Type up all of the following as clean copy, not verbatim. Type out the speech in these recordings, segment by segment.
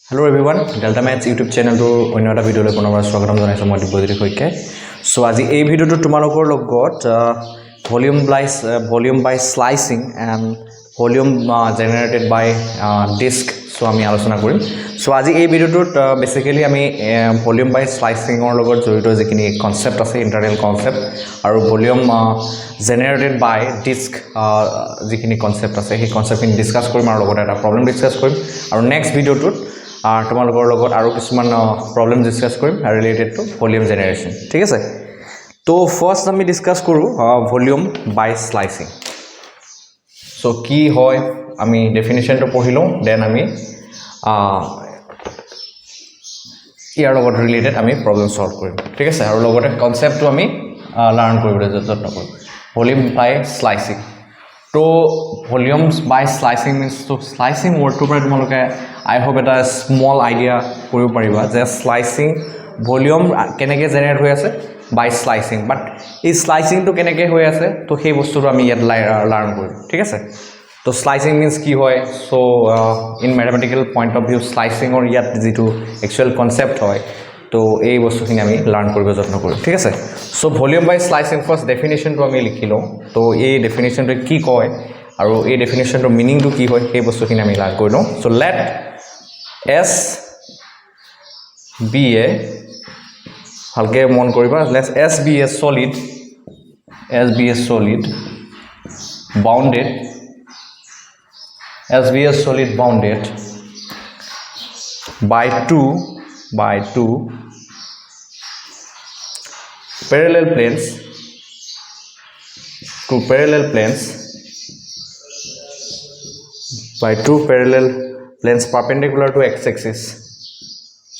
Hello everyone, Delta Maths YouTube channel to another video le punobar swagatam janaisu moi Dibojyoti hoike. So aji ei video to tumalokor logot volume by slicing and volume generated by disk. So ami alochona korim. So aji ei video to basically ami volume by slicing or logot jorito jekini concept ase internal concept aru volume generated by disk jekini concept ase he concept in discuss korim aru logot eta problem discuss korim aru next video to তোমালোকৰ লগত আৰু কিছুমান problem discuss কৰিম related to volume generation ঠিক আছে তো first আমি discuss কৰো ভলিউম বাই স্লাইসিং সো কি হয় আমি ডেফিনিশনটো পঢ়িলো দেন আমি ইয়াৰ লগত ৰিলেটেড আমি প্ৰবলেম সলভ কৰিম ঠিক আছে আৰু লগতে কনসেপ্টটো আমি লাৰ্ন কৰিবলৈ যত্ন কৰিম ভলিউম বাই স্লাইসিং তো volumes by slicing means to slicing word to তোমালোকে I hope এটা small idea কৰিব পাৰিবা যে slicing volume কেনেকৈ জেনাৰেট হৈ আছে by slicing but এই slicing to কেনেকৈ হৈ আছে তো সেই বস্তুটো আমি ইয়াত লাৰ্ন কৰিম ঠিক আছে তো slicing means কি হয় so in mathematical point of view slicing or ইয়াত যেটো actual concept হয় তো এই বস্তুখিনি আমি লাৰ্ন কৰিব যত্ন কৰিম ঠিক আছে so volume by slicing first ডেফিনিশনটো আমি লিখিলো তো এই ডেফিনিশনটো কি কয় আৰু এই ডেফিনিশনটো মিনিংটো কি হয় এই বস্তুখিনি আমি লাৰ্ন কৰিলো so let S be a ভালকে মন কৰিবা let's S be a solid bounded S be a solid bounded by two parallel planes by two parallel planes perpendicular to x-axis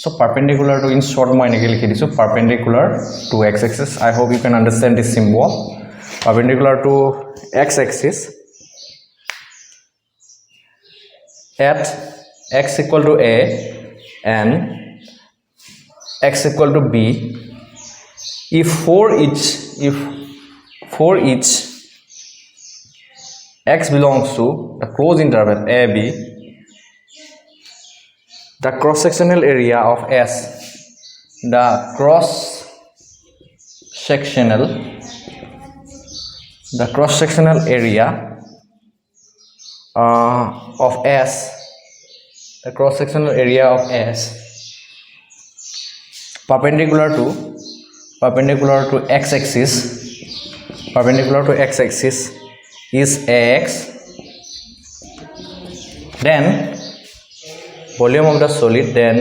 so perpendicular to in short moi enike likhi disu perpendicular to x-axis I hope you can understand this symbol perpendicular to x-axis at x equal to a and x equal to b if for each x belongs to the closed interval AB the cross sectional area of S the cross sectional area of S the cross sectional area of S perpendicular to x-axis is x then volume of the solid then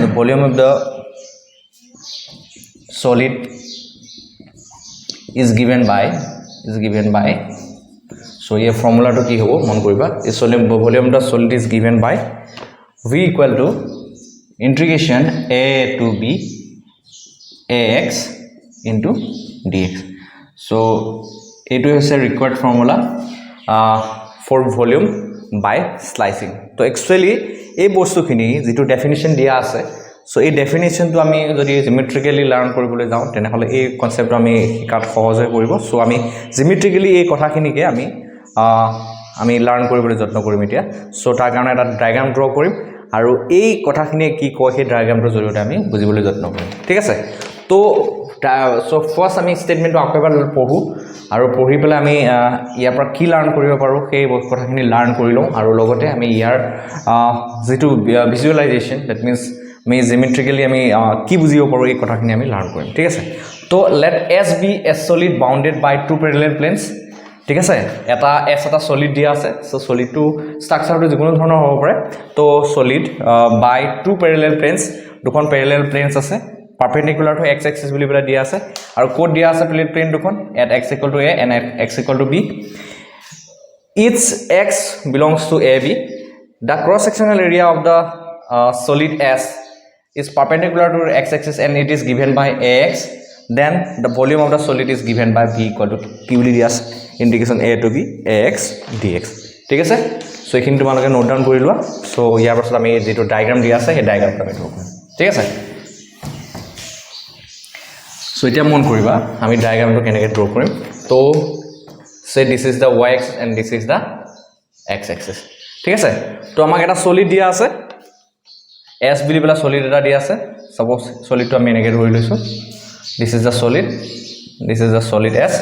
the volume of the solid is given by so here formula to ki hobo mon koriba is volume of the solid is given by v equal to integration a to b ax into dx so it is a required formula for volume by slicing so actually এই বস্তুখিনি যেটো definition দিয়া আছে so এই definition তো আমি যদি জিওমেট্ৰিক্যালি learn কৰিবলৈ যাওঁ তেনেহলে এই কনসেপ্ট আমি শিকাত সহজ হৈ পৰিব সো আমি জিওমেট্ৰিক্যালি এই কথাখিনিকে আমি লাৰ্ন কৰিবলৈ যত্ন কৰিম এতিয়া সো তাৰ কাৰণে এটা ডায়াগ্ৰাম ড্ৰ কৰিম আৰু এই কথাখিনি কি কয় সেই ডায়াগ্ৰামটোৰ জৰিয়তে আমি বুজিবলৈ যত্ন কৰিম ঠিক আছে তো সো ফাৰ্স্ট আমি স্টেটমেন্টটো আকবাৰ পঢ়ো আৰু পঢ়ি পেলাই আমি ইয়াৰ পৰা কি লাৰ্ন কৰিব পাৰো সেই কথাখিনি লাৰ্ন কৰি লওঁ আৰু লগতে আমি ইয়াৰ যেটো ভিজুৱেলাইজেশ্যন দ্যাট মিন্স আমি জিওমেট্ৰিক্যালি আমি কি বুজিব পাৰো এই কথাখিনি আমি লাৰ্ন কৰিম ঠিক আছে তো late S be a solid bounded by two parallel planes ঠিক আছে এটা S এটা সলিড দিয়া আছে সো সলিড টু স্ট্ৰাকচাৰটো যিকোনো ধৰণৰ হ'ব পাৰে তো সলিড বাই টু প্যাৰালেল প্লেনস দুখন প্যাৰালেল প্লেনস আছে perpendicular to x axis বুলি বলা দিয়া আছে আৰু কোড দিয়া আছে প্লেন দুখন at x equal to a and at x equal to b each x belongs to AB the cross sectional area of the solid S is perpendicular to x axis and it is given by ax then the volume of the solid is given by v equal to q বুলি দিয়া আছে integration a to b ax dx ঠিক আছে so এইখিনি তোমালোকে note down কৰি লোৱা so ইয়াৰ পাছত আমি যেটো ডায়াগ্ৰাম দিয়া আছে সেই ডায়াগ্ৰামটো আমি ড্ৰ কৰিম ঠিক আছে সো এটা মন কৰিবা আমি ডায়াগ্ৰামটো কেনেকৈ ড্ৰ কৰিম তো say this is the y axis and this is the x axis ঠিক আছে তো আমাক এটা সলিড দিয়া আছে s বুলি বলা সলিড এটা দিয়া আছে সাপোজ সলিডটো আমি এনেকে ধৰি লৈছো this is the solid s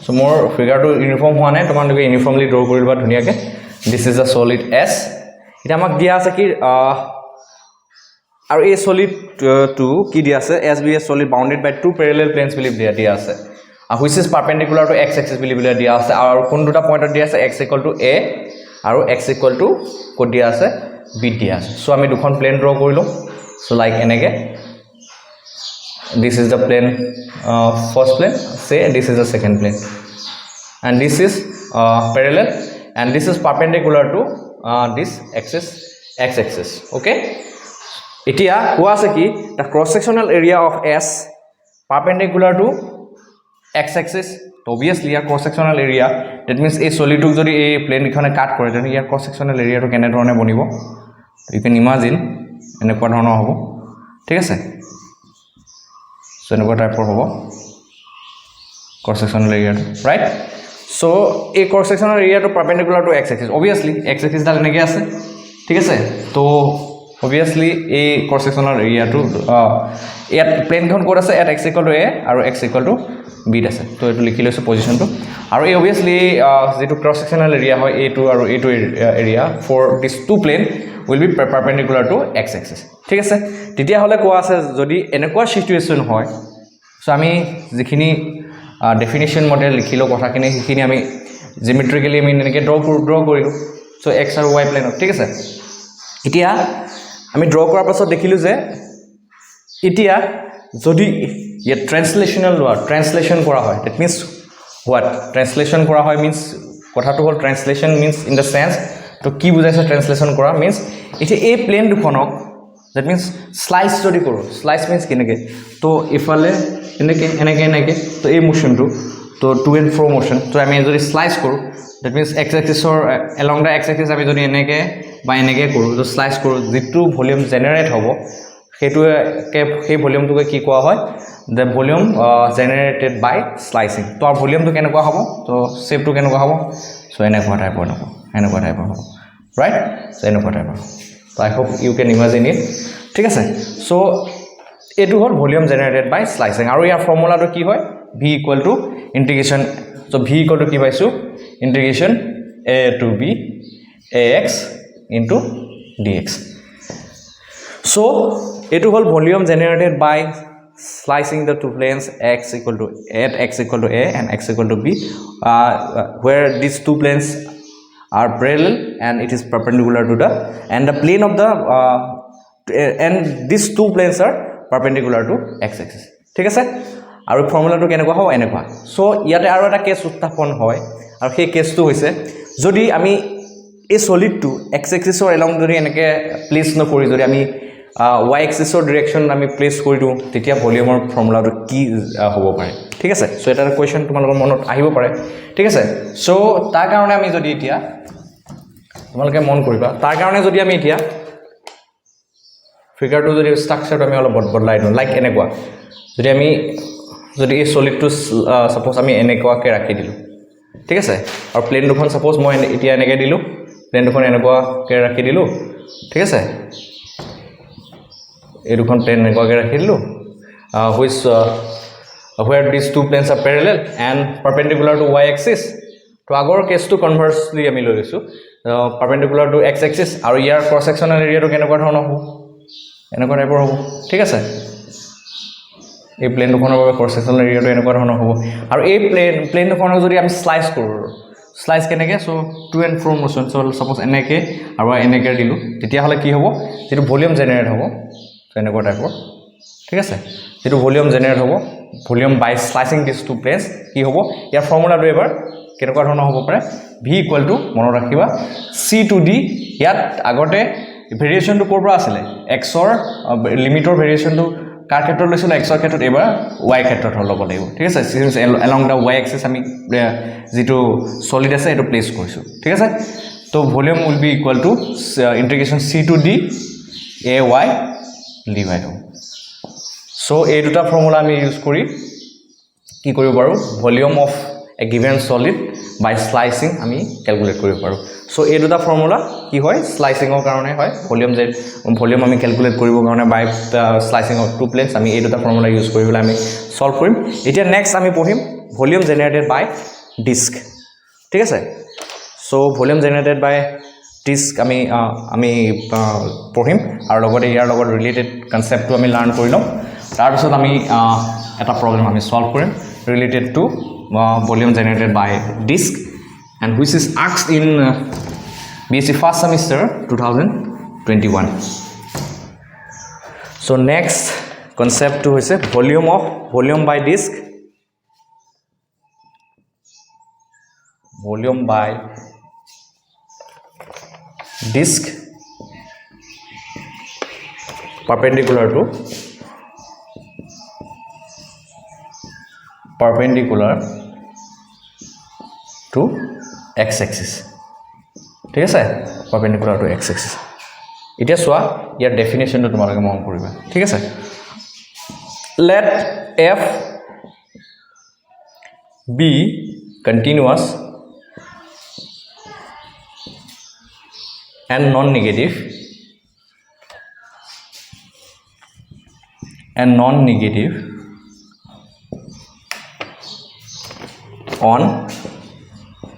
so মোৰ ফিগাৰটো ইউনিফৰ্ম হোৱা নাই তোমালোকে ইউনিফৰ্মলি ড্ৰ কৰি লবা ধুনিয়াকে this is the solid s এটা আমাক দিয়া আছে কি আৰু এই solid to কি দিয়া আছে s be a solid bounded by two parallel planes বুলি দিয়া আছে which is perpendicular to x axis বুলি দিয়া আছে আৰু কোন দুটা পইণ্টত দিয়া আছে x = a আৰু x = ক'ত দিয়া আছে b দিয়া আছে সো আমি দুখন প্লেন ড্ৰ কৰিলো সো লাইক এনেকে this is the plane first plane say this is the second plane and this is parallel and this is perpendicular to this axis x axis okay etia কোৱা আছে কি the cross sectional area of s perpendicular to x axis obviously a cross sectional area that means a solid tuk jodi a plane ikhone cut kore then here cross sectional area to kene dhorone bonibo you can imagine enekwa dhorno hobo thik ase so enekwa type of hobo cross sectional area right so a cross sectional area to perpendicular to x axis obviously x axis dal eneke ase thik ase to obviously a cross sectional area to at plane khon kod ase at x = a aru x = b আছে তো এটো লিখি লৈছো পজিশনটো আৰু এই obviously যেটো cross sectional area হয় a2 আৰু a2 area for these two plane will be perpendicular to x axis ঠিক আছে তেতিয়া হলে কোৱা আছে যদি এনেকুৱা সিচুৱেচন হয় সো আমি যিখিনি ডেফিনিশন মডেল লিখিলো কথাখিনি হিখিনি আমি জিওমেট্ৰিক্যালি আমি এনেকে ড্ৰ কৰিলো সো x আৰু y প্লেনত ঠিক আছে এতিয়া আমি ড্ৰ কৰাৰ পাছত দেখিলো যে এতিয়া যদি ये ट्रांसलेशनल वर्ड ट्रांसलेशन करा হয় that means what translation करा হয় means কথাটো হল translation means in the sense তো কি বুজাইছে translation করা means এটা এই প্লেন দুখনক that means slice যদি কৰো slice means কিনেকে তো ইফালে এনেকে তো এই মোশনটো তো টু এন্ড ফ্রো মোশন তো আমি যদি slice কৰো that means x axis or along the x axis আমি যদি এনেকে বা এনেকে কৰো তো slice কৰো যেটো ভলিউম জেনাৰেট হ'ব হেতু সেই ভলিউমটোকে কি কোৱা হয় the volume generated by slicing to our volume to kenekwa hobo to shape to kenekwa hobo so enekwa type hobo right so enekwa type so I hope you can imagine it ঠিক আছে so etu hol volume generated by slicing aru ya formula to ki hoy v = integration so v = ki paisu integration a to b ax into dx so etu hol volume generated by slicing the two planes x = a and x = b where these two planes are parallel and it is perpendicular to the and the plane of the and these two planes are perpendicular to x axis ঠিক আছে আৰু ফৰ্মুলাটো কেনেকুৱা হয় এনেকুৱা so ইয়াতে আৰু এটা cash উত্থাপন হয় আৰু সেই কেছটো হৈছে যদি আমি এই সলিডটো x axis or along যদি এনেকে প্লেস নকৰি যদি আমি y axis or direction আমি প্লেস কৰি দিও তেতিয়া ভলিউমৰ ফৰ্মুলাটো কি হ'ব পাৰে ঠিক আছে সো এটা কোৱেশ্চন তোমালোকৰ মনত আহিব পাৰে ঠিক আছে সো তাৰ কাৰণে আমি যদি এতিয়া তোমালোকে মন কৰিবা তাৰ কাৰণে যদি আমি এতিয়া ফিগাৰটো যদি ষ্ট্ৰাকচাৰটো আমি অলপ বদলাই দিও লাইক এনেকুৱা যদি আমি যদি এই সলিডটো সাপোজ আমি এনেকুৱাকে ৰাখি দিলো ঠিক আছে আৰু প্লেন দুখন সাপোজ মই এতিয়া এনেকে দিলো প্লেন দুখন এনেকুৱাকে ৰাখি দিলো ঠিক আছে এই দুখন প্লেন এনেকুৱাকে ৰাখি দিলো which where these two planes are parallel and perpendicular to y axis to আগৰ কেছটো কনভাৰ্সলি আমি লৈ লৈছো perpendicular to x axis আৰু ইয়াৰ cross sectional area টো কেনেকুৱা ধৰণৰ হ'ব এনেকুৱা টাইপৰ হ'ব ঠিক আছে এই প্লেন দুখনৰ বাবে cross sectional area টো এনেকুৱা ধৰণৰ হ'ব আৰু এই প্লেন দুখনক যদি আমি স্লাইস কৰো স্লাইস কেনেকে so to and fro motion so suppose এনেকে আৰু এনেকে দিলো তেতিয়া হলে কি হ'ব যেটো ভলিউম জেনাৰেট হ'ব সো এনেকুৱা টাইপৰ ঠিক আছে যেটো ভলিউম জেনাৰেট হ'ব volume by slicing this two planes কি হ'ব ইয়াৰ ফৰ্মুলাটো এবাৰ কেনেকুৱা ধৰণৰ হ'ব পাৰে v = মনত ৰাখিবা c to d ইয়াত আগতে ভেৰিয়েশনটো কৰবা আছিল x ৰ লিমিটৰ ভেৰিয়েশনটো কাৰ ক্ষেত্ৰত লৈছিল x ৰ ক্ষেত্ৰত এবাৰ y ক্ষেত্ৰত ল'ব লাগিব ঠিক আছে since along the y axis আমি যেটো সলিড আছে এটো প্লেস কৰিছো ঠিক আছে তো volume will be equal to integration c to d ay dy so এই দুটা ফৰ্মুলা আমি ইউজ কৰি কি কৰিব পাৰো volume of a given solid by slicing আমি ক্যালকুলেট কৰিব পাৰো সো এই দুটা ফৰ্মুলা কি হয় স্লাইচিংৰ কাৰণে হয় ভলিউম আমি ক্যালকুলেট কৰিব কাৰণে বাই স্লাইচিং অফ টু প্লেটস আমি এই দুটা ফৰ্মুলা ইউজ কৰিবলৈ আমি সলভ কৰিম এতিয়া নেক্সট আমি পঢ়িম ভলিউম জেনাৰেটেড বাই ডিস্ক ঠিক আছে সো ভলিউম জেনাৰেটেড বাই ডিস্ক আমি পঢ়িম আৰু লগতে ইয়াৰ লগত ৰিলেটেড কনসেপ্টটো আমি লাৰ্ন কৰি লম তাৰ পিছত আমি এটা প্ৰবলেম আমি সলভ কৰিম related to volume generated by disk and which is asked in BSc first semester 2021 so next concept to hoise volume by disk volume by disk perpendicular to x axis ঠিক আছে perpendicular to x axis এতিয়া সোয়া ইয়াৰ definition তো তোমালোকে মন কৰিবা ঠিক আছে let f be continuous and non-negative on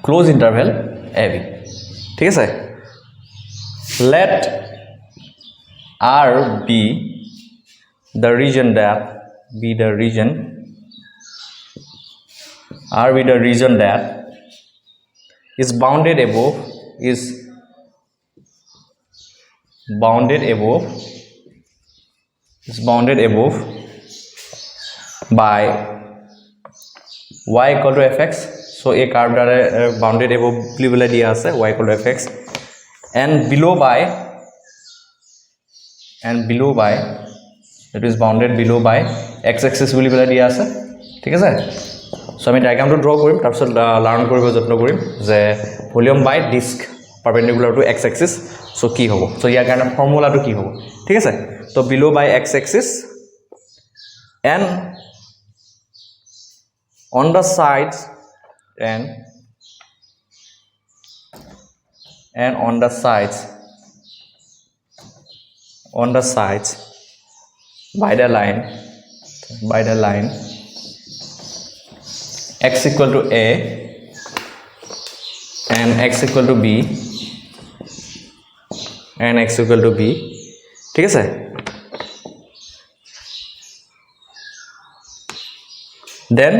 close interval AB ঠিক আছে let R be the region that is bounded above by y equal to fx so a curve that bounded above boli dia ase y equal to fx and below by it is bounded below by x axis boli dia ase ঠিক আছে so আমি ডায়াগ্রামটো draw কৰিম তাৰ পিছত learn কৰিব যত্ন কৰিম যে volume by disc perpendicular to x axis so কি হ'ব so ইয়াৰ কাৰণে ফৰ্মুলাটো কি হ'ব ঠিক আছে তো below by x axis and on the sides and on the sides by the line x equal to a and x equal to b ঠিক আছে then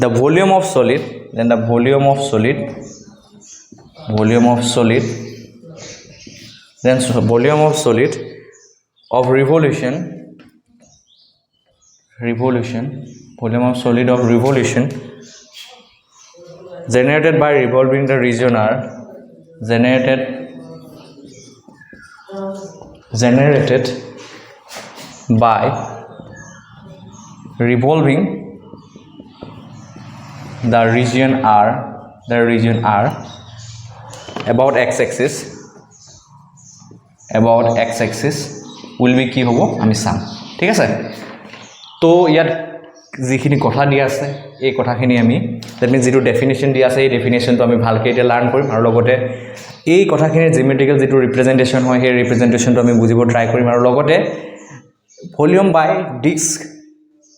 the volume of solid of revolution generated by revolving the region are generated by revolving the region R about x axis will be কি হ'ব আমি চাম ঠিক আছে তো ইয়াত যিখিনি কথা দিয়া আছে এই কথাখিনি আমি দ্যাট মিন্স যেটো ডেফিনিশন দিয়া আছে এই ডেফিনিশনটো আমি ভালকৈ এটা লাৰ্ন কৰিম আৰু লগতে এই কথাখিনি জিওমেট্ৰিক্যাল যেটো ৰিপ্ৰেজেন্টেশন হয় সেই ৰিপ্ৰেজেন্টেশনটো আমি বুজিব ট্ৰাই কৰিম আৰু লগতে volume by disc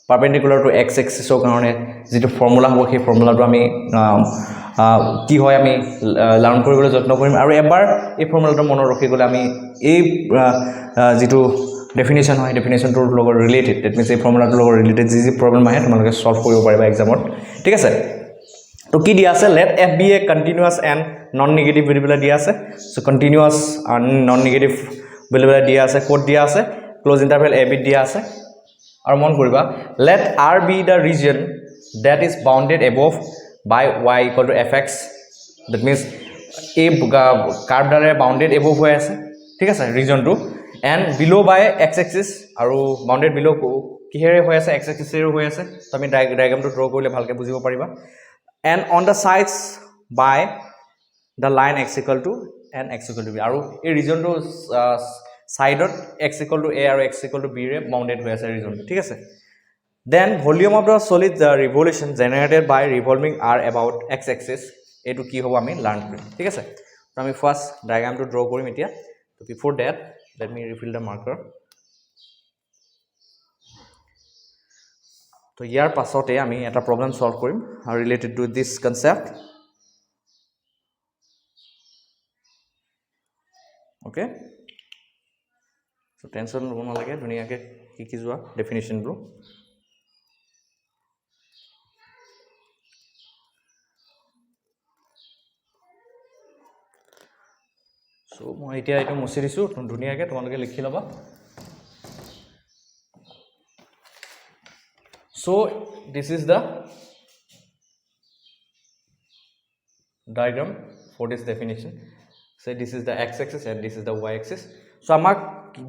perpendicular to x axis or কাৰণে যেটো ফৰ্মুলা হ'ব সেই ফৰ্মুলাটো আমি কি হয় আমি লাৰ্ন কৰিবলৈ যত্ন কৰিম আৰু এবাৰ এই ফৰ্মুলাটো মনত ৰাখি গলে আমি এই যেটো ডেফিনিশন হয় ডেফিনিশনটোৰ লগত ৰিলেটেড দ্যাট মিন্স এই ফৰ্মুলাটোৰ লগত ৰিলেটেড যি প্ৰবলেম আহে তোমালোকে সলভ কৰিব পাৰিবা এক্সামত ঠিক আছে তো কি দিয়া আছে let f be a continuous and non negative variable দিয়া আছে so continuous and non negative variable দিয়া আছে কোড দিয়া আছে ক্লোজ ইন্টারভেল a b দিয়া আছে আৰু মন কৰিবা let R be the region that is bounded above by y equal to fx that means a curve দ্বাৰা bounded above হৈ আছে ঠিক আছে ৰিজনটো and below by x axis আৰু bounded below কিহেৰে হৈ আছে x axis এৰ হৈ আছে তো আমি ডায়াগ্ৰামটো ড্ৰ কৰিলে ভালকৈ বুজিব পাৰিবা and on the sides by the line x equal to and x equal to b আৰু এই ৰিজনটো সাইডত x equal to a আৰু x equal to b ৰে বাউন্ডেড হৈ আছে ৰিজনটো ঠিক আছে then volume of the solid revolution generated by revolving r about x axis এটো কি হ'ব আমি লাৰ্ন কৰিম ঠিক আছে তো আমি ফাৰ্স্ট ডায়াগ্ৰামটো ড্ৰ কৰিম এতিয়া তো বিফোৰ that let me refill the marker তো ইয়াৰ পাছতে আমি এটা প্ৰবলেম সলভ কৰিম related to this concept okay so tension লব নালাগে ধুনিয়াকে কি যোৱা ডেফিনিশন ব্লু সো মই এতিয়া এটা মুছি দিছো ধুনিয়াকে তোমালোকে লিখি লবা so this is the diagram for this definition say this is the x axis and this is the y axis so আমাক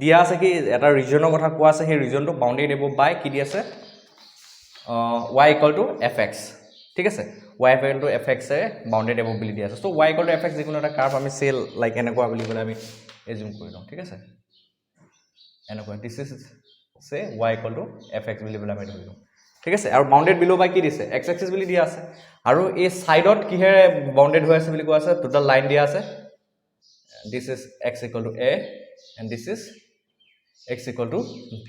দিয়া আছে কি এটা ৰিজনৰ কথা কোৱা আছে সেই ৰিজনটো বাউন্ডেড এব বাই কি দিয়া আছে y = fx ঠিক আছে y = fx এ বাউন্ডেড এব বুলি দিয়া আছে so y = fx যিকোনো এটা কার্ভ আমি সেল লাইক এনেকুৱা বুলি বলে আমি এজুম কৰি লওঁ ঠিক আছে এনেকুৱা this is say y = fx বুলি বলে আমি ধৰি লওঁ ঠিক আছে আৰু বাউন্ডেড বিলো বাই কি দিছে x axis বুলি দিয়া আছে আৰু এই সাইডত কিহেৰে বাউন্ডেড হৈ আছে বুলি কোৱা আছে টোটাল লাইন দিয়া আছে this is x = a and this is x = b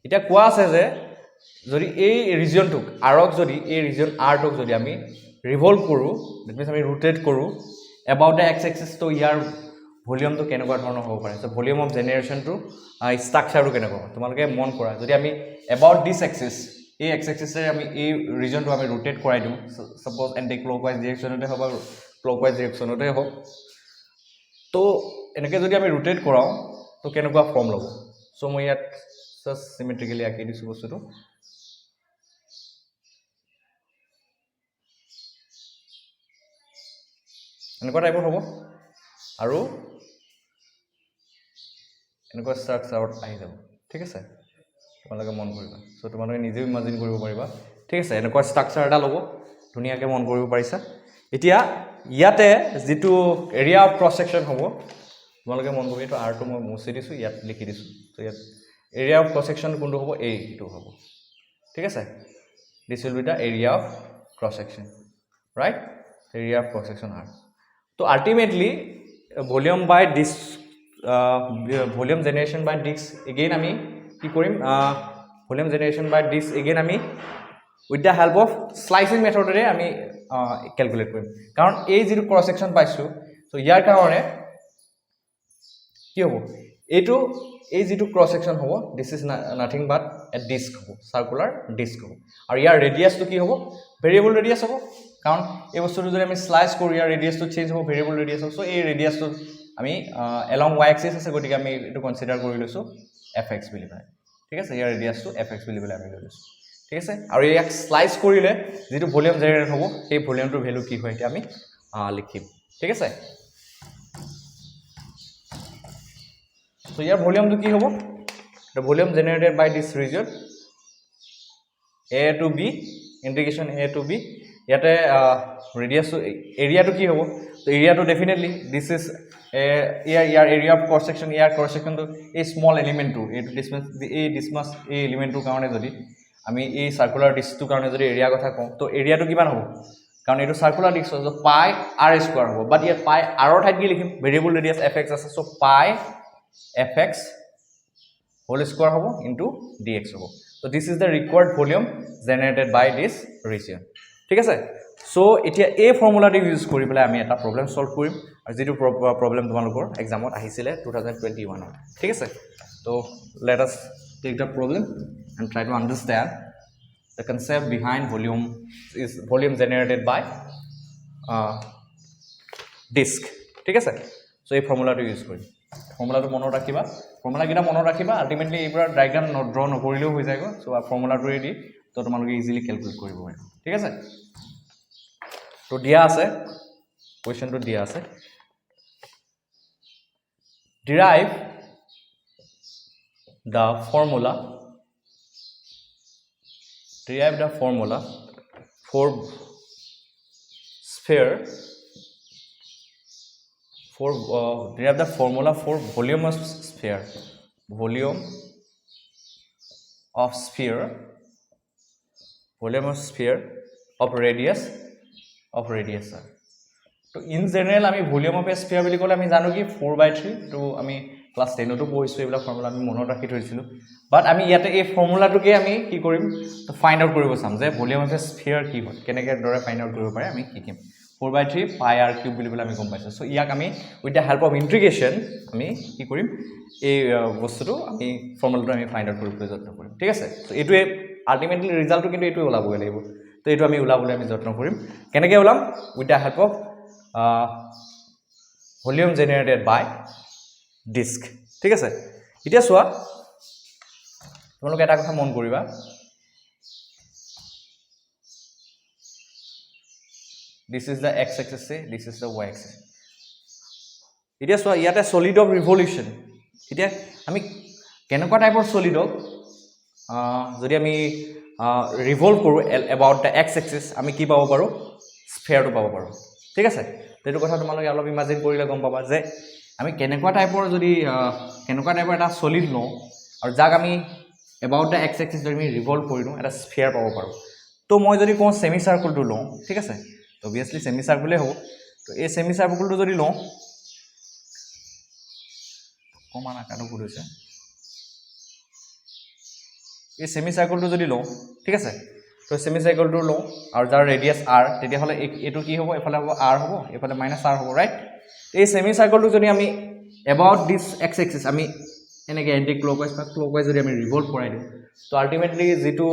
এটা কোৱা আছে যে যদি এই ৰিজনটোক আৰক যদি এই ৰিজন r টোক যদি আমি ৰিভলভ কৰো দ্যাট মিন্স আমি ৰোটেট কৰো about the x axis তো ইয়াৰ ভলিউমটো কেনেকুৱা ধৰণৰ হ'ব পাৰে সো ভলিউম অফ জেনাৰেশনটো ষ্ট্ৰাকচাৰটো কেনেকুৱা তোমালোকে মন কৰা যদি আমি about this axis এই x axis এ আমি এই ৰিজনটো আমি ৰোটেট কৰাই দিও সাপোজ এন্টি ক্লকৱাইজ ডাইৰেকশনতে হ'ব ক্লকৱাইজ ডাইৰেকশনতে হ'ব তো এনেকে যদি আমি ৰোটেট কৰাও তো কেনেকুৱা ফৰ্ম ল'ব সো মই ইয়াত জাস্ট সিমেট্ৰিক্যালি আঁকি দিছো বস্তুটো এনেকুৱা টাইপৰ হ'ব আৰু এনেকুৱা ষ্ট্ৰাকচাৰত আহি যাব ঠিক আছে তোমালোকে মন কৰিবা সো তোমালোকে নিজেও ইমাজিন কৰিব পাৰিবা ঠিক আছে এনেকুৱা ষ্ট্ৰাকচাৰ এটা ল'ব ধুনিয়াকে মন কৰিব পাৰিছা এতিয়া ইয়াতে যেটো এৰিয়া অফ ক্ৰস সেকশন হ'ব তোমালোকে মন কৰিবা তো r টো মই মুছি দিছো ইয়াত লিখি দিছো তো ইয়াত এৰিয়া অফ ক্ৰস সেকশন কোনটো হ'ব a টো হ'ব ঠিক আছে this will be the area of cross section right area of cross section r তো ultimately volume by this volume generation by this again আমি কি কৰিম volume generation by this again আমি with the help of slicing মেথডৰে আমি calculate কৰিম কাৰণ এই যেটো ক্ৰস সেকশন পাইছো তো ইয়াৰ কাৰণে কি হ'ব এটো এই যেটো ক্ৰস সেকশন হ'ব this is nothing but a disc হ'ব সার্কুলার ডিস্ক হ'ব আৰু ইয়াৰ ৰেডিয়াসটো কি হ'ব ভেৰিয়েবল ৰেডিয়াস হ'ব কাৰণ এই বস্তুটো যদি আমি স্লাইস কৰো ইয়াৰ ৰেডিয়াসটো চেঞ্জ হ'ব ভেৰিয়েবল ৰেডিয়াস হ'ব সো এই ৰেডিয়াসটো আমি along y axis আছে গতিকে আমি এটো কনসিডাৰ কৰি লৈছো fx বুলি পায় ঠিক আছে ইয়াৰ ৰেডিয়াসটো fx বুলি বলে আমি লৈছো ঠিক আছে আৰু ইয়াক স্লাইস কৰিলে যেটো ভলিউম জেনাৰেট হ'ব সেই ভলিউমটোৰ ভ্যালু কি হয় এটা আমি লিখিম ঠিক আছে সো ইয়াৰ ভলিউমটো কি হ'ব the volume generated by this region a to b integration a to b ইয়াতে ৰেডিয়াস এৰিয়া টো কি হ'ব তো এৰিয়া টো definitely this is year area of cross section year cross section টো এই স্মল এলিমেন্ট টো এই ডিসটেন্স এই ডিসমাস এই এলিমেন্ট টোৰ কাৰণে যদি আমি এই সাৰ্কুলাৰ ডিস্কটোৰ কাৰণে যদি এৰিয়া কথা কওঁ তো এৰিয়া টো কিমান হ'ব কাৰণ এটো সাৰ্কুলাৰ ডিস্ক so পাই r স্কয়াৰ হ'ব বাট ইয়াত পাই r ৰ ঠাইত কি লিখিম ভেৰিয়েবল ৰেডিয়াস fx আছে so পাই fx whole square hobo into dx hobo so this is the required volume generated by this region ঠিক আছে so এতিয়া এই ফৰ্মুলাটো ইউজ কৰি পেলাই আমি এটা প্ৰবলেম সলভ কৰিম আৰু যেটো প্ৰবলেম তোমালোকৰ এক্সামত আহিছিলে 2021 ঠিক আছে so let us take the problem and try to understand the concept behind volume generated by disk ঠিক আছে so এই ফৰ্মুলাটো ইউজ কৰিম ফৰ্মুলাটো মনত ৰাখিবা ফৰ্মুলা কিটা মনত ৰাখিবা আলটিমেটলি এইবোৰ ডায়াগ্ৰাম ড্ৰ নকৰিলেও হৈ যায়গো সো ফৰ্মুলাটো ৰেডি তো তোমালোকে ইজিলি ক্যালকুলেট কৰিব পাৰিবা ঠিক আছে তো দিয়া আছে কোৱেশ্চনটো দিয়া আছে derive the formula for sphere derive the formula for volume of sphere volume of sphere of radius r. তো in general আমি volume of a sphere বুলি ক'লে আমি জানো কি 4/3 তো আমি ক্লাছ 10 তো পঢ়িছো এইবিলাক ফৰ্মুলা আমি মনত ৰাখি থৈছিলো বাট আমি ইয়াতে এই ফৰ্মুলাটোকে আমি কি কৰিম তো ফাইন্ড আউট কৰিব চাম যে volume of a sphere কি হয় কেনেকৈ দৰে ফাইন্ড আউট কৰিব পাৰে আমি শিকিম 4/3 pi r cube বুলি আমি গম পাইছো সো ইয়াক আমি উইথ দা হেল্প অফ ইন্টিগ্ৰেশন আমি কি কৰিম এই বস্তুটো আমি ফৰ্মুলাটো আমি ফাইন্ড আউট কৰিবলৈ যত্ন কৰিম ঠিক আছে সো এইটোৱে আলটিমেটলি ৰিজাল্টটো কিন্তু এইটোৱে ওলাবই লাগিব তো এইটো আমি ওলাবলৈ আমি যত্ন কৰিম কেনেকৈ ওলাম with the help of volume generated by disk ঠিক আছে এতিয়া সোয়া তোমালোক এটা কথা মন কৰিবা this is the x axis this is the y axis এতিয়া সোয়া ইয়াতে solid of revolution এতিয়া আমি কেনেকুৱা টাইপৰ solid of যদি আমি revolve কৰো about the x axis আমি কি পাব পাৰো sphere টো পাব পাৰো ঠিক আছে তেটো কথা তোমালোকে অলপ ইমাজিন কৰিলে গম পাবা যে আমি কেনেকুৱা টাইপৰ যদি কেনেকুৱা টাইপৰ এটা সলিড নো আৰু যাক আমি about the x axis যদি আমি ৰিভলভ কৰি দিও এটা স্ফিয়াৰ পাব পাৰো তো মই যদি কোন সেমি সাৰ্কেলটো লওঁ ঠিক আছে তো obviously সেমি সাৰ্কেলে হ'ব তো এই সেমি সাৰ্কেলটো যদি লওঁ কমান আকাৰটো কৰিছে এই সেমি সাৰ্কেলটো যদি লওঁ ঠিক আছে তো সেমি সাৰ্কেলটো লওঁ আৰু যাৰ ৰেডিয়াস r তেতিয়া হলে এটো কি হ'ব এফালে হ'ব r হ'ব এফালে -r হ'ব ৰাইট এই সেমি সাৰ্কেলটো যদি আমি about this x axis আমি এনেকে এন্টি ক্লকৱাইজ বা ক্লকৱাইজ যদি আমি ৰিভলভ কৰাই দিও তো আলটিমেটলি যেটো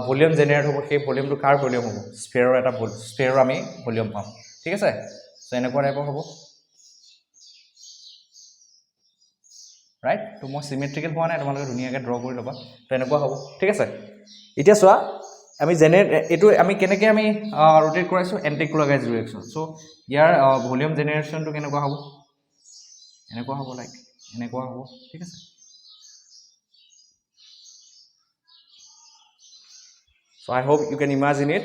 ভলিউম জেনাৰেট হ'ব সেই ভলিউমটো কাৰ ভলিউম হ'ব স্ফিয়াৰৰ এটা স্ফিয়াৰৰ আমি ভলিউম পাম ঠিক আছে সো এনেকুৱা টাইপৰ হ'ব ৰাইট তো মই সিমেট্ৰিক্যাল হোৱা নাই তোমালোকে ধুনিয়াকৈ ড্ৰ কৰি লবা তো এনেকুৱা হ'ব ঠিক আছে এতিয়া সোৱা আমি জেনাৰেট এটো আমি কেনেকৈ আমি ৰোটেট কৰাইছো এন্টি ক্লকৱাইজ ডাইৰেকশন সো ইয়াৰ ভলিউম জেনাৰেশনটো কেনেকুৱা হ'ব এনেকুৱা হ'ব লাইক এনেকুৱা হ'ব ঠিক আছে so I hope you can imagine it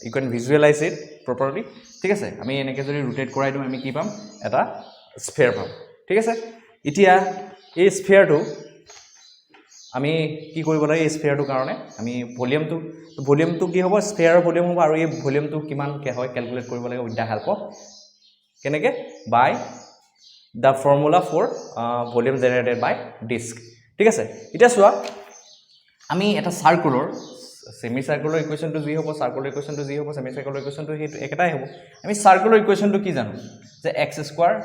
you can visualize it properly ঠিক আছে আমি এনেকৈ যদি ৰোটেট কৰাই দিও আমি কি পাম এটা স্ফিয়াৰ পাম ঠিক আছে এতিয়া এই স্ফিয়াৰটো আমি কি কৰিব লাগে এই স্ফিয়াৰটো কাৰণে আমি ভলিউমটো কি হ'ব স্ফিয়াৰৰ ভলিউম হ'ব আৰু এই ভলিউমটো কিমান কে হয় ক্যালকুলেট কৰিব লাগে উইথ দা হেল্প অফ কেনেকৈ বাই the formula for volume generated by disk ঠিক আছে এটা সোয়া আমি এটা সার্কুলার সেমি সার্কুলার ইকুয়েশনটো যি হ'ব সার্কুলার ইকুয়েশনটো যি হ'ব সেমি সার্কুলার ইকুয়েশনটো হেতু একেটাই হ'ব আমি সার্কুলার ইকুয়েশনটো কি জানো যে x square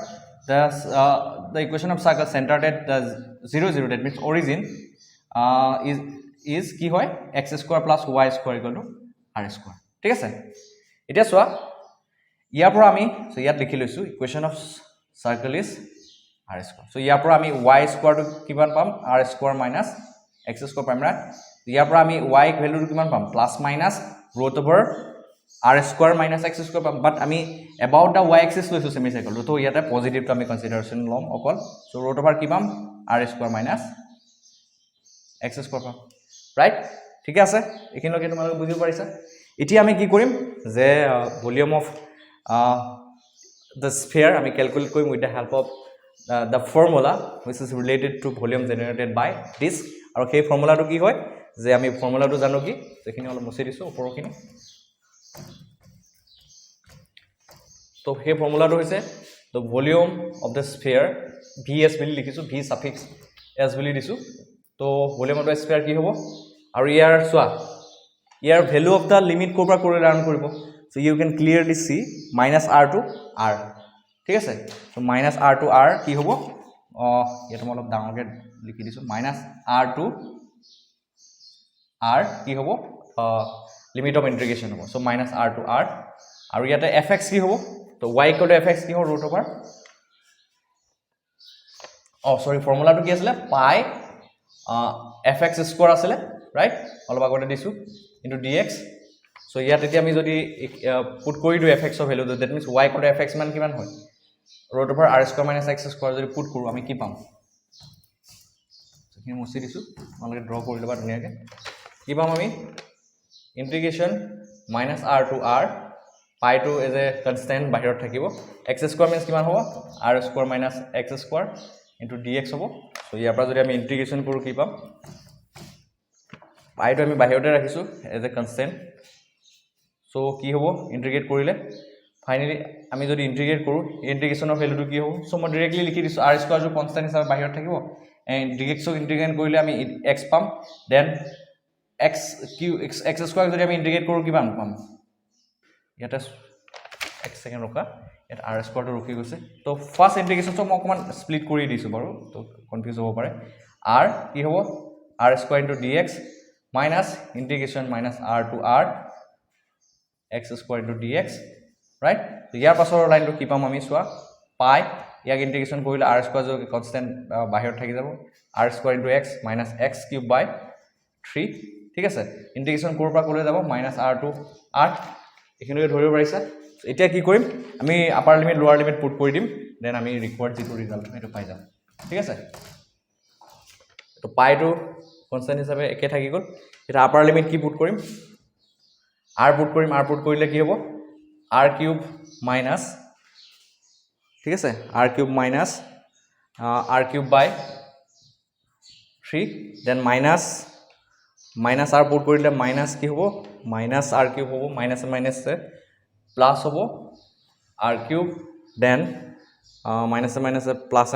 the equation of circle centered at 0 0 that means origin is কি হয় x square plus y square equal to r square ঠিক আছে এটা সোয়া ইয়াৰ পৰা আমি সো ইয়াত লিখি লৈছো equation of circle is r square so ইয়াৰ পৰা আমি y square টো কিমান পাম r square minus x square পাম ৰাইট ইয়াৰ পৰা আমি y ভ্যালুটো কিমান পাম plus minus root over r square minus x square পাম বাট আমি about the y axis লৈছো সেমি সাইকেল তো ইয়াতে পজিটিভটো আমি কনসিডাৰেশন লম অকল সো root over কি পাম r square minus x square পাম ৰাইট ঠিক আছে এখিনলৈকে তোমালোকে বুজিব পাৰিছা এতিয়া আমি কি কৰিম যে ভলিউম অফ the sphere আমি ক্যালকুলেট কৰিম with the help of the formula which is related to volume generated by disk আৰু সেই ফৰ্মুলাটো কি হয় যে আমি ফৰ্মুলাটো জানো কি যেখিনি অলপ মুছি দিছো ওপৰখিনি তো সেই ফৰ্মুলাটো হৈছে the volume of the sphere vs বুলি লিখিছো v suffix s বুলি দিছো তো volume of the sphere কি হ'ব আৰু ইয়াৰ সোৱা ইয়াৰ ভ্যালু অফ the limit কোৰপৰা কৰি লাৰ্ন কৰিব so you can clearly see minus r to r ঠিক আছে so minus r to r কি হ'ব এটা অলপ ডাঙৰকে লিখি দিছো minus r to r কি হ'ব লিমিট অফ ইন্টিগ্ৰেশন হ'ব so minus r to r আৰু ইয়াতে fx কি হ'ব তো y equal to fx কি হ'ব root over sorry ফৰ্মুলাটো কি আছিল pi fx square আছিল ৰাইট অলপ আগতে দিছো into dx so ইয়াত এতিয়া আমি যদি পুট কৰি দিও fx of value that means y equal to fx মান কিমান হয় root over r square minus x square যদি পুট কৰো আমি কি পাম so কি মুছি দিছো তোমালোকে ড্ৰ কৰি লবা ধুনিয়াকে কি পাম আমি ইন্টিগ্ৰেশন minus r to r pi to is a constant বাহিৰত থাকিব x square means কিমান হ'ব r square minus x square into dx হ'ব so ইয়াৰ পৰা যদি আমি ইন্টিগ্ৰেশন কৰো কি পাম পাইটো আমি বাহিৰতে ৰাখিছো এজ এ কনস্ট্যান্ট সো কি হ'ব ইন্টিগ্ৰেট কৰিলে ফাইনালি আমি যদি ইন্টিগ্ৰেট কৰো ইন্টিগ্ৰেশনৰ ভ্যালুটো কি হ'ব সো মই ডাইৰেক্টলি লিখি দিছো r স্কয়াৰ जो কনস্ট্যান্ট হিচাপে বাহিৰত থাকিব এন্ড dx ইন্টিগ্ৰেট কৰিলে আমি x পাম দেন x স্কয়াৰ যদি আমি ইন্টিগ্ৰেট কৰো কিমান পাম ইয়াতে এক সেকেন্ড ৰখা ইয়াত r স্কয়াৰটো ৰখি গৈছে তো ফাৰ্স্ট ইন্টিগ্ৰেশন মই অকমান স্প্লিট কৰি দিছো বাৰু তো কনফিউজ হ'ব পাৰে r কি হ'ব r square * dx minus integration minus r to r x square into dx right so ইয়াৰ পাছৰ লাইনটো কি পাম আমি সোৱা পাই ইয়াক ইন্টিগ্ৰেশন কৰিলে r স্কয়াৰ যে কনস্ট্যান্ট বাহিৰত থাকি যাব r square into x minus x cube by 3 ঠিক আছে ইন্টিগ্ৰেশন কৰ পৰা কলৈ যাব minus r to r এখিনিকে ধৰিব পাৰিছা এতিয়া কি কৰিম আমি আপাৰ লিমিট লোৱাৰ লিমিট পুট কৰি দিম দেন আমি ৰিকোয়াৰ্ড যিটো ৰিজাল্ট সেইটো পাই যাম ঠিক আছে তো পাইটো কনস্ট্যান্ট হিচাপে একে থাকি গল এটা আপাৰ লিমিট কি পুট কৰিম r পুট কৰিলে কি হ'ব r কিউব মাইনাস ঠিক আছে r cube minus r cube by 3 then minus r put কৰিলে মাইনাস কি হ'ব মাইনাস r কিউব হ'ব মাইনাস মাইনাস প্লাস হ'ব r cube then minus minus plus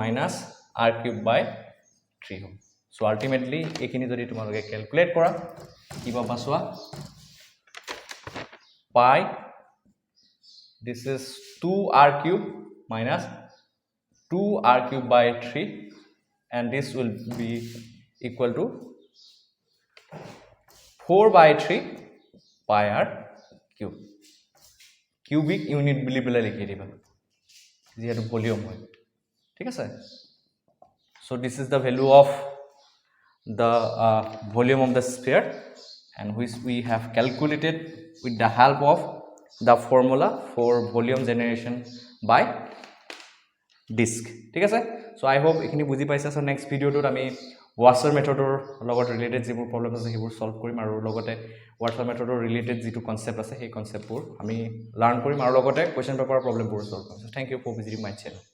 minus r cube by 3 হ'ব সো আলটিমেটলি এখিনি যদি তোমালোকে ক্যালকুলেট কৰা কি পাবা সোৱা pi this is 2r cube minus 2r cube by 3 and this will be equal to 4 by 3 pi r cube cubic unit বুলি বলে লিখি দিবা যেহেতু ভলিউম হয় ঠিক আছে so this is the value of the volume of the sphere and which we have calculated with the help of the formula for volume generation by disk ঠিক আছে so I hope এখিনি বুজি পাইছা so next video টোত আমি ওয়াসাৰ মেথডৰ লগত related যিবোৰ প্ৰবলেম আছে সেইবোৰ সলভ কৰিম আৰু লগতে ওয়াসাৰ মেথডৰ ৰিলেটেড যিটো কনসেপ্ট আছে সেই কনসেপ্টবোৰ আমি লাৰ্ন কৰিম আৰু লগতে কোৱেশ্চন পেপাৰৰ প্ৰবলেমবোৰ সলভ কৰিম so thank you for visiting my channel